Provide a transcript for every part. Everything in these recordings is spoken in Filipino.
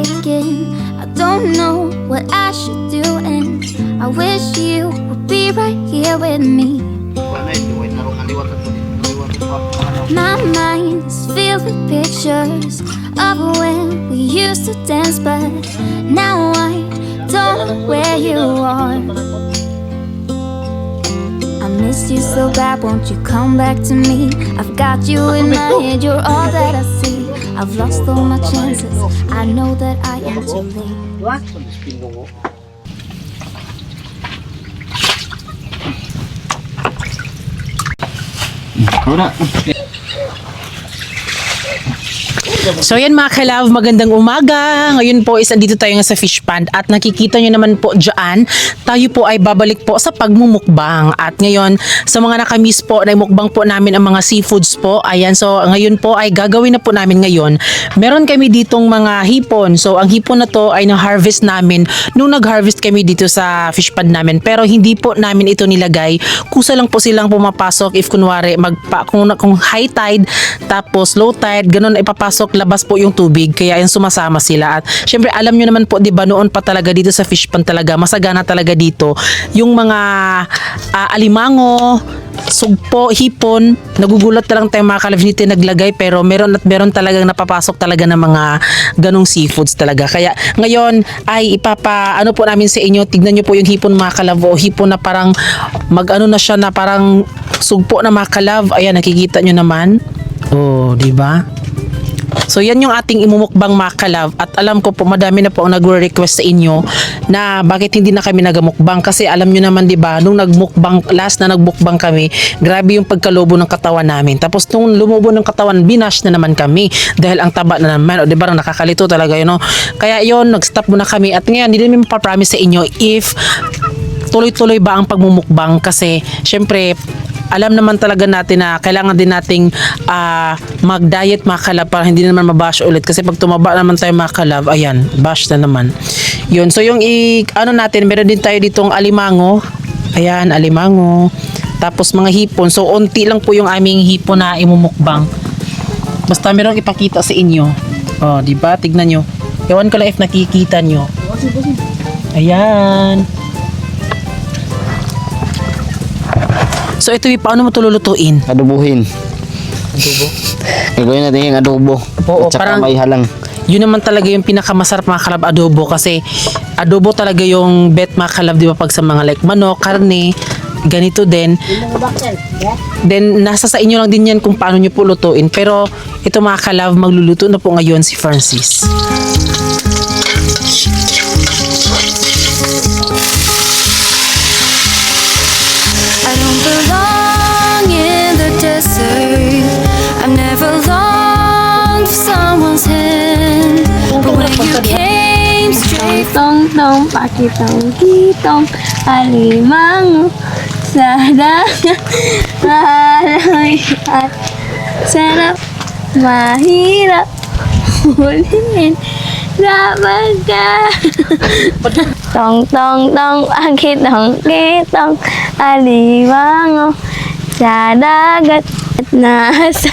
ticking. I don't know what I should do, and I wish you would be right here with me. My mind is filled with pictures of when we used to dance, but now I don't know where you are. I missed you so bad, won't you come back to me? I've got you in my head, you're all that I see. I've lost all my chances, I know that I am too late. So yan mga ka-love, magandang umaga. Ngayon po is andito tayo nga sa fish pond at nakikita nyo naman po dyan, tayo po ay babalik po sa pagmumukbang. At ngayon, sa mga nakamiss po, na mukbang po namin ang mga seafoods po. Ayan, so ngayon po ay gagawin na po namin ngayon. Meron kami ditong mga hipon. So ang hipon na to ay na-harvest namin nung nag-harvest kami dito sa fish pond namin. Pero hindi po namin ito nilagay. Kusa lang po silang pumapasok if kunwari kung high tide tapos low tide, ganun ay papasok labas po yung tubig, kaya yung sumasama sila. At syempre alam nyo naman po, di ba, noon pa talaga dito sa fish pond talaga masagana talaga dito yung mga alimango, sugpo, hipon. Nagugulat na lang tayo mga ka-love, hindi naglagay, pero meron at meron talagang napapasok talaga ng mga ganong seafoods talaga. Kaya ngayon ay ano po namin sa inyo, tignan nyo po yung hipon mga ka-love, o hipon na parang na siya na parang sugpo na mga ka-love. Ayan, nakikita nyo naman. Oh, di ba? So yan yung ating imumukbang mga ka-love. At alam ko po madami na po ang nagre-request sa inyo na bakit hindi na kami nagamukbang, kasi alam nyo naman, di ba, nung last na nagmukbang kami, grabe yung pagkalobo ng katawan namin. Tapos nung lumubo ng katawan, binash na naman kami dahil ang taba na naman, o di ba, nakakalito talaga yun, no? Kaya yun, nag-stop muna kami. At ngayon hindi namin mapapromise sa inyo if tuloy-tuloy ba ang pagmumukbang, kasi syempre alam naman talaga natin na kailangan din nating mag-diet mga ka-love para hindi naman mabash ulit, kasi pag tumaba naman tayo mga ka-love, ayan, bash na naman yun. So yung natin, meron din tayo ditong alimango, ayan, alimango, tapos mga hipon. So unti lang po yung aming hipon na imumukbang, basta merong ipakita sa inyo. Oh, di ba, tignan nyo, ewan ko lang if nakikita nyo, ayan. So ito, paano mo ito lulutuin? Adobohin. Adobo? Gagawin natin yung adobo. Oo, at saka parang may halang. Yun naman talaga yung pinakamasarap mga ka-love, adobo. Kasi adobo talaga yung bet mga ka-love, di ba, pag sa mga like manok, karne, ganito din. Then nasa sa inyo lang din yan kung paano nyo po lutuin. Pero ito mga ka-love, magluluto na po ngayon si Francis. I don't belong in the desert. I've never longed for someone's hand, but when you came straight Tong tong pakitong kitong alimango sa dagat, mahalay at sarap, mahirap hulihin dapat ka. Tong tong tong pakitong kitong alimango sa dagat, nasa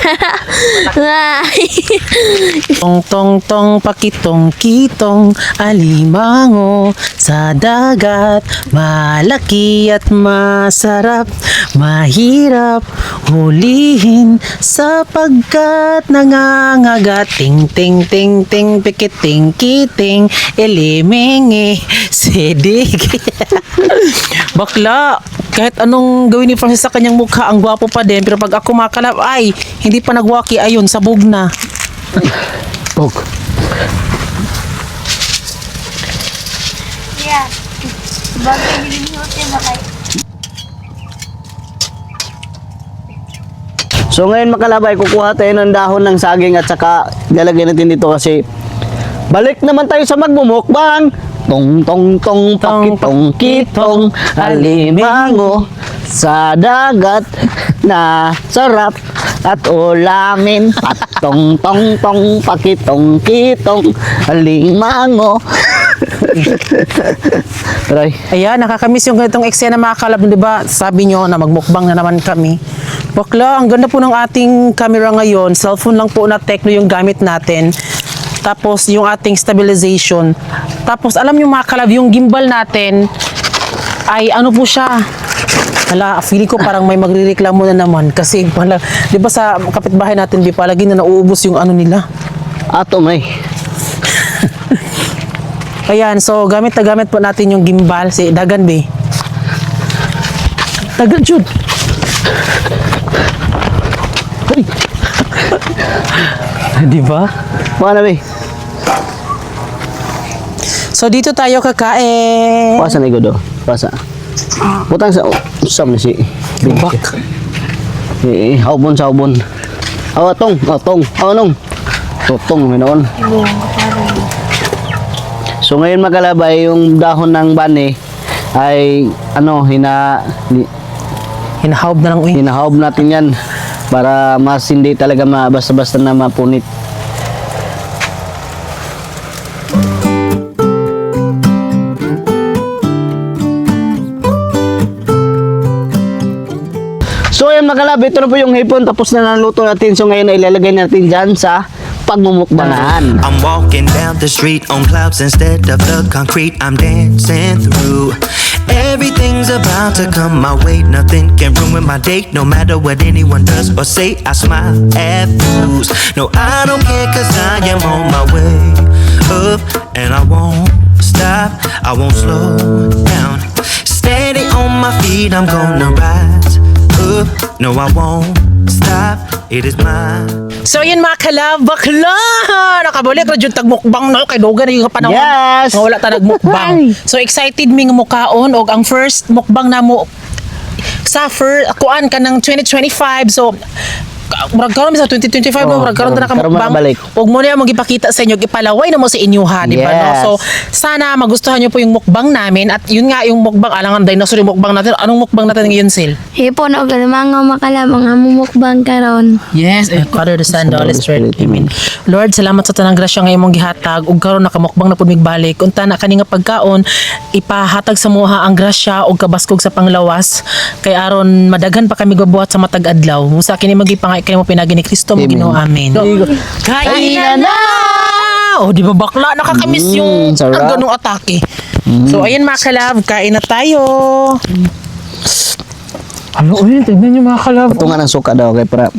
Tong tong tong pakitong kitong alimango sa dagat, malaki at masarap, mahirap hulihin sapagkat nangangagat. Ting ting ting ting pikiting kiting ilimingi sidig. Bakla, kahit anong gawin ni Francis sa kanyang mukha, ang gwapo pa din. Pero pag ako makalap, ay, hindi pa nagwaki, ayun, sabog na. Pog. yeah. Bagay nilinihote ba kayo? So ngayon makalabay, kukuha tayo ng dahon ng saging at saka lalagyan natin dito kasi balik naman tayo sa magmumukbang. Tong tong tong pakitong kitong alimango sa dagat na sarap at ulamin. Patong tong tong pakitong kitong alimango. Try. Ayan, nakakamiss yung ganitong eksena mga ka-love, di ba? Sabi nyo na magmukbang na naman kami. Bakla, ang ganda po ng ating camera ngayon. Cellphone lang po na Tecno yung gamit natin. tapos yung ating stabilization. Tapos alam nyo mga kalab, yung gimbal natin ay ano po siya. Hala, feeling ko parang may magrereklamo na naman kasi pala, di ba sa kapitbahay natin, di palagi na nauubos yung ano nila. Ato may. Ayan, so gamit na gamit po natin yung gimbal. Si Dagan, be. Dagan, Jud. Di ba? Mana be? So dito tayo kakain. Pasa na do. Pasa. Putang sa usam na si Bak. haubon sa haubon. Tong, nong. Totong minoon. So ngayon magalabay yung dahon ng bani ay ano Hinahaob na lang, uy. hinahaob natin yan para mas hindi talaga basta-basta na mapunit. So ayan mga kalab, ito na po yung hipon, tapos na naluto natin. So ngayon ay ilalagay natin dyan sa pagmumukbangan. I'm walking down the street on clouds instead of the concrete I'm dancing through. Everything's about to come my way, nothing can ruin my day. No matter what anyone does or say, I smile at fools. No, I don't care cause I am on my way up and I won't stop, I won't slow down. Steady on my feet, I'm gonna rise up. No, I won't stop, it is mine. So yun mga kalab, bakla! Nakabalik na dyan tagmukbang no, kay Dogan yung panahon. Yes! Nga wala ta nagmukbang. So excited mi nga mukaon og ang first mukbang na mo sa kuan ka ng 2025. So murag karon sa 2025 Oh, murag karon na karon nakamukbang. makabalik. Og mo niya magipakita sa inyo, ipalaway na mo sa inyuha, di ba no? Yes. So sana magustuhan niyo po yung mukbang namin at yun nga yung mukbang alangan dinosaur yung mukbang natin. Anong mukbang natin ngayon, Sil? Hipon o galamang makalabang amumukbang karon. Yes, Father, the Son, the Holy Spirit. Amen. Lord, salamat sa tanang grasya nga imong gihatag ug karon nakamukbang na pud migbalik. Unta na kani nga pagkaon ipahatag sa muha ang grasya ug kabaskog sa panglawas kay aron madaghan pa kami gabuhat sa matag adlaw. Musa kini magipangay kay mo pinagi ni Kristo mo Ginoo. Amen. Kainan na! Oh, di ba bakla nakakamiss yung sarap. ganung atake. So ayan mga kalab, kain na tayo. Ano uy, tignan niyo mga kalab. Ito nga ng suka daw kay para.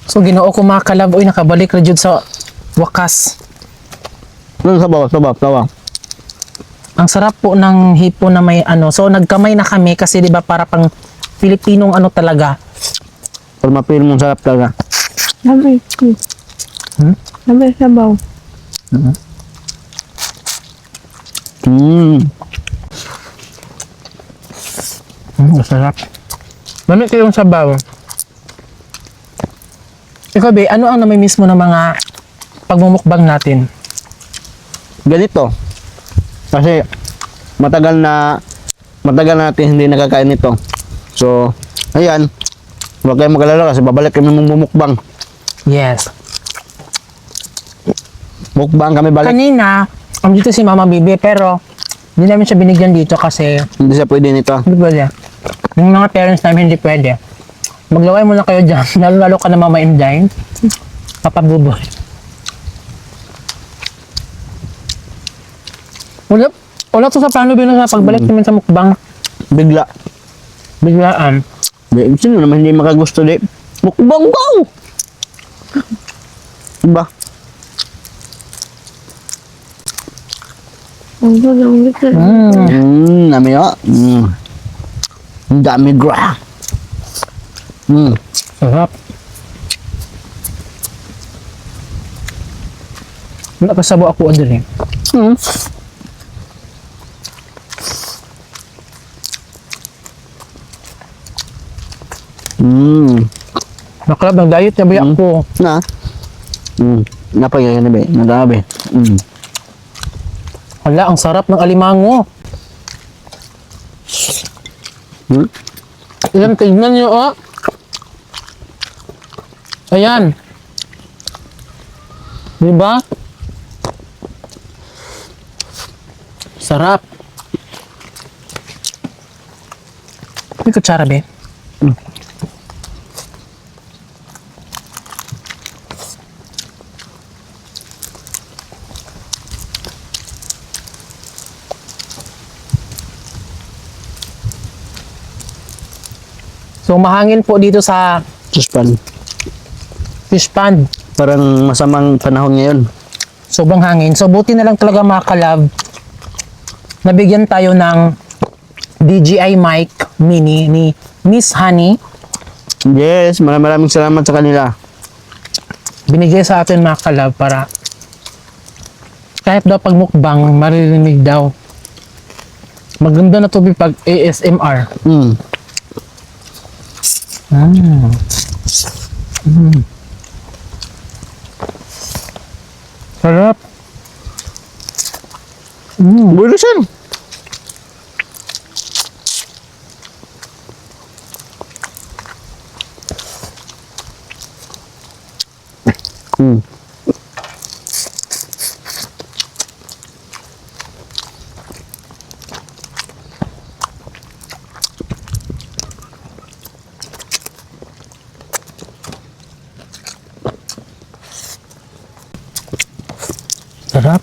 So Ginoo ko mga kalab, uy nakabalik na jud sa wakas. Sabaw. Ang sarap po ng hipon na may ano. So nagkamay na kami kasi 'di ba para pang Pilipinong ano talaga. Para mapil mong sarap talaga. Sabi. Sabi sabaw. Masarap. Mamit ko yung sabaw. Ikaw be, ano ang namimiss mo ng mga pagmumukbang natin? Ganito. Kasi matagal na natin hindi nakakain nito. So, ayan. Huwag kayong mag-alala kasi babalik kami mumukbang. Yes. Mukbang kami balik. Kanina, dito si Mama Bibi pero hindi namin siya binigyan dito kasi Hindi siya pwede nito. hindi pwede. Yung mga parents namin hindi pwede. Maglaway muna kayo dyan. Lalo-lalo ka na Mama Inday. Papabuboy. Wala to sa plano bino sa pagbalik namin sa mukbang. Bigla. Biglaan. Sino naman hindi makagusto di? Mukbang daw! Diba? Ang gulang ito. Nami o. Ang dami gra. Sarap. Nakasabo ako adil eh. Nakalab ng diet niya ba ako? Na? Napagyan na ba? Nadabi. Hala, ang sarap ng alimango. Ayan, tignan nyo oh. Ayan. Diba? Sarap. May kutsara, be. So mahangin po dito sa Suspan. fish pond. Parang masamang panahon ngayon. Sobrang hangin. So buti na lang talaga mga kalab, nabigyan tayo ng DJI mic mini ni Miss Honey. Yes, maraming salamat sa kanila. Binigay sa atin mga kalab para kahit daw pag mukbang, maririnig daw. Maganda na to pag ASMR. Mm. Sarap. Bulos yan. Mm. Sarap.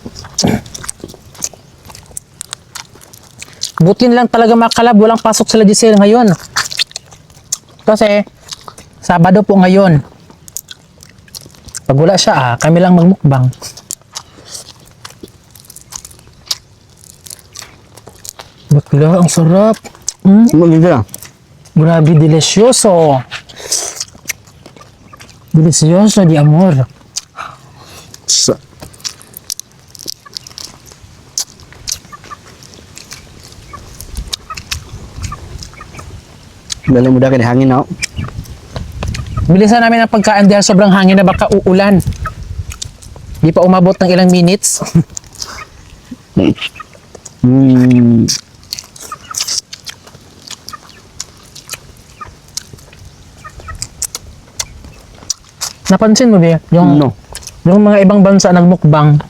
Buti na lang talaga mga kalab, walang pasok sila Giselle ngayon. Kasi, Sabado po ngayon. Pag wala siya, kami lang magmukbang. Bakla, ang sarap. Maganda. Grabe, delicioso. Delicioso di amor. Sa Dali muda ka di hangin na. Bilisan namin ang pagkaan dahil sobrang hangin na baka uulan. Di pa umabot ng ilang minutes. Hmm. Napansin mo ba yung, No. yung mga ibang bansa nagmukbang,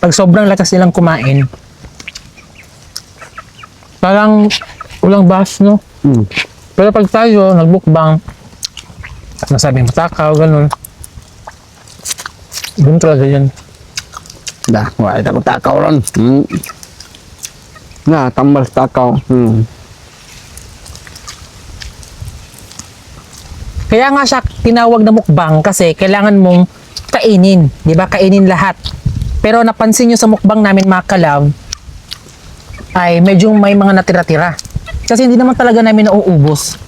pag sobrang lakas nilang kumain, parang ulang bas, no? Hmm. Pero pag tayo nagbukbang, nasabi matakaw, ganun. Ganun talaga yan. Dah, wala ita ko takaw ron. Na, tambal sa takaw. Kaya nga siya tinawag na mukbang kasi kailangan mong kainin. Di ba? Kainin lahat. Pero napansin nyo sa mukbang namin mga kalaw, ay medyo may mga natira-tira. Kasi hindi naman talaga namin nauubos.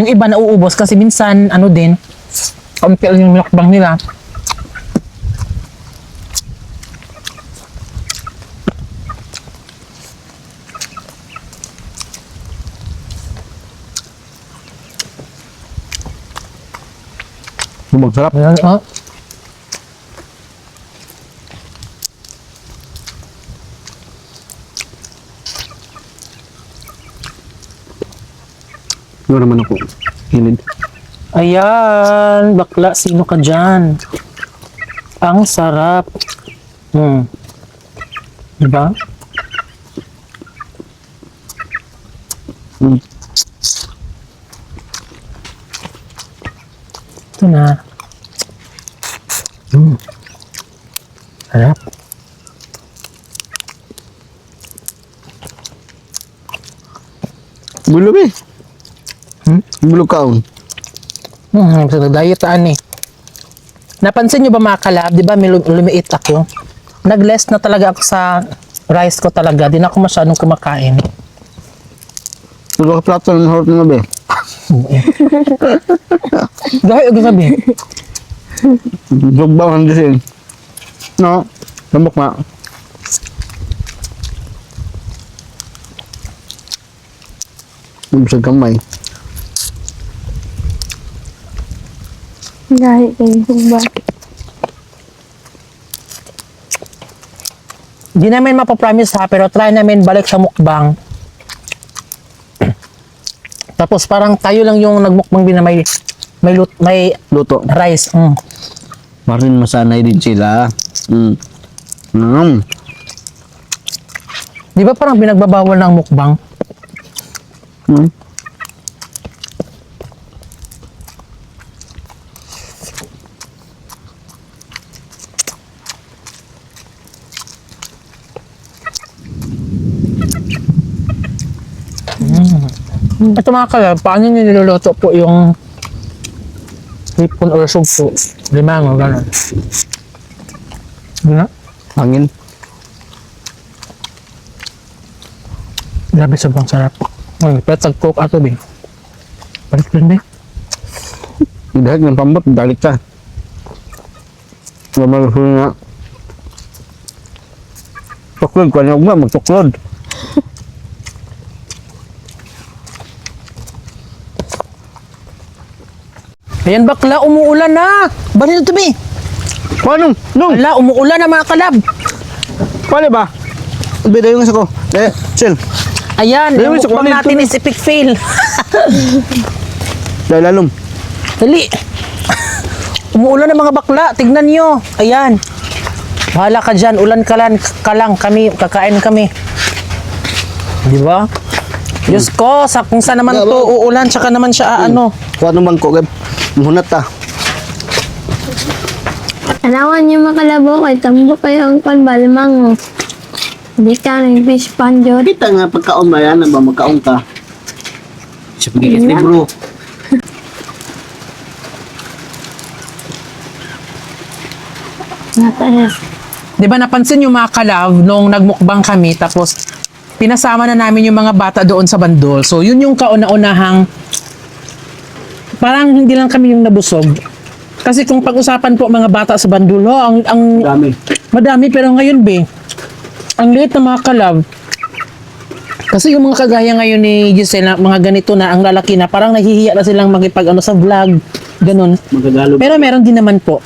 Yung iba nauubos kasi minsan, ano din, kaunti lang yung mukbang nila. Magsarap. Ayan, oh. Ano naman ako? Hilid. Ayan, bakla, sino ka dyan? Ang sarap. Diba? Hmm. Ito na. Sarap. Bulog eh. Bulog kaon. Sa dietaan eh. Napansin nyo ba mga kalab, di ba may lumiit ako? Nag-less na talaga ako sa rice ko talaga. Di na ako masyadong kumakain. Tulog ka plato ng harap na ba? Dahil ako sabi, Bulog ba ang disin? No? Tambok na. Sa kamay. Dahil kayo ba? di namin mapapromise ha, pero try namin balik sa mukbang. Tapos parang tayo lang yung nagmukbang din na may Luto. rice. Marin masanay din sila. Di ba parang pinagbabawal ng mukbang? Ito mga kalab, paano nyo niluluto po yung hipon or sugpo? Limango, gano'n. Ano? Hangin. Grabe, sobrang sarap. Ay, petag coke ato, Bing. Balik rin, Bing. Dahil ng pambot, balik ka. Mamalhul nga. Tuklod ko, ano ba? Magtuklod. Ayan bakla, umuulan na. Bali na to, Bing. Paano? Nung? Ala, umuulan na mga kalab. Paano ba? Bida yung isa ko. Chill. Ayan, Ayun, yung sa mukbang kulit natin to, is epic fail. Dahil lalong. Dali. Umuulan na mga bakla. Tignan nyo. Ayan. Bahala ka dyan. Ulan ka lang. Kami, kakain kami. Di ba? Diyos ko, kung saan naman to uulan, tsaka naman siya ano. Kuha nung bangko, Gab. Munat ta. Anawan niyo makalabo kay tambo kayo ang panbalmango. Hindi ka nag-fish pan jud. Kita nga pagkaon ba yan, ba magkaon ka? Sa pagigit ni bro. Natas. Di ba napansin yung mga kalav nung nagmukbang kami tapos pinasama na namin yung mga bata doon sa bandol. So yun yung kauna-unahang parang hindi lang kami yung nabusog. Kasi kung pag-usapan po mga bata sa bandol, ang Dami. madami pero ngayon ang liit ng mga kalab. Kasi yung mga kagaya ngayon ni Giselle, na mga ganito na, ang lalaki na, parang nahihiya na silang makipag sa vlog, ganun. Magagalog. Pero meron din naman po.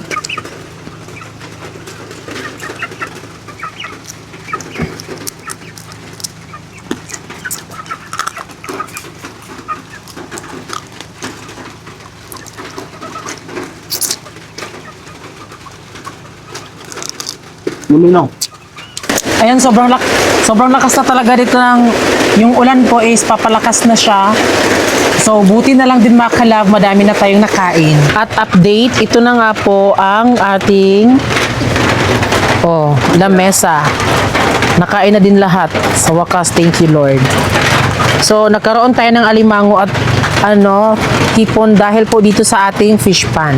Luminaw. Ayan, sobrang lakas na talaga dito ng yung ulan po is papalakas na siya. So, buti na lang din mga kalab, madami na tayong nakain. At update, ito na nga po ang ating lamesa. Nakain na din lahat. Sa wakas, thank you Lord. So, nagkaroon tayo ng alimango at hipon dahil po dito sa ating fish pan.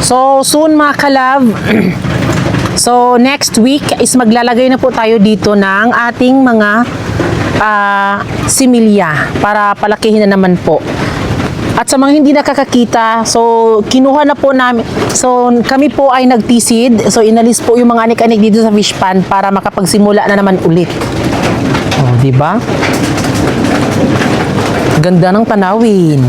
So, soon mga kalab, so next week is maglalagay na po tayo dito ng ating mga similya para palakihin na naman po. At sa mga hindi nakakakita, so kinuha na po namin, so kami po ay nagtisid, so inalis po yung mga anik-anik dito sa fish pan para makapagsimula na naman ulit. Oh, di ba? Ganda ng tanawin.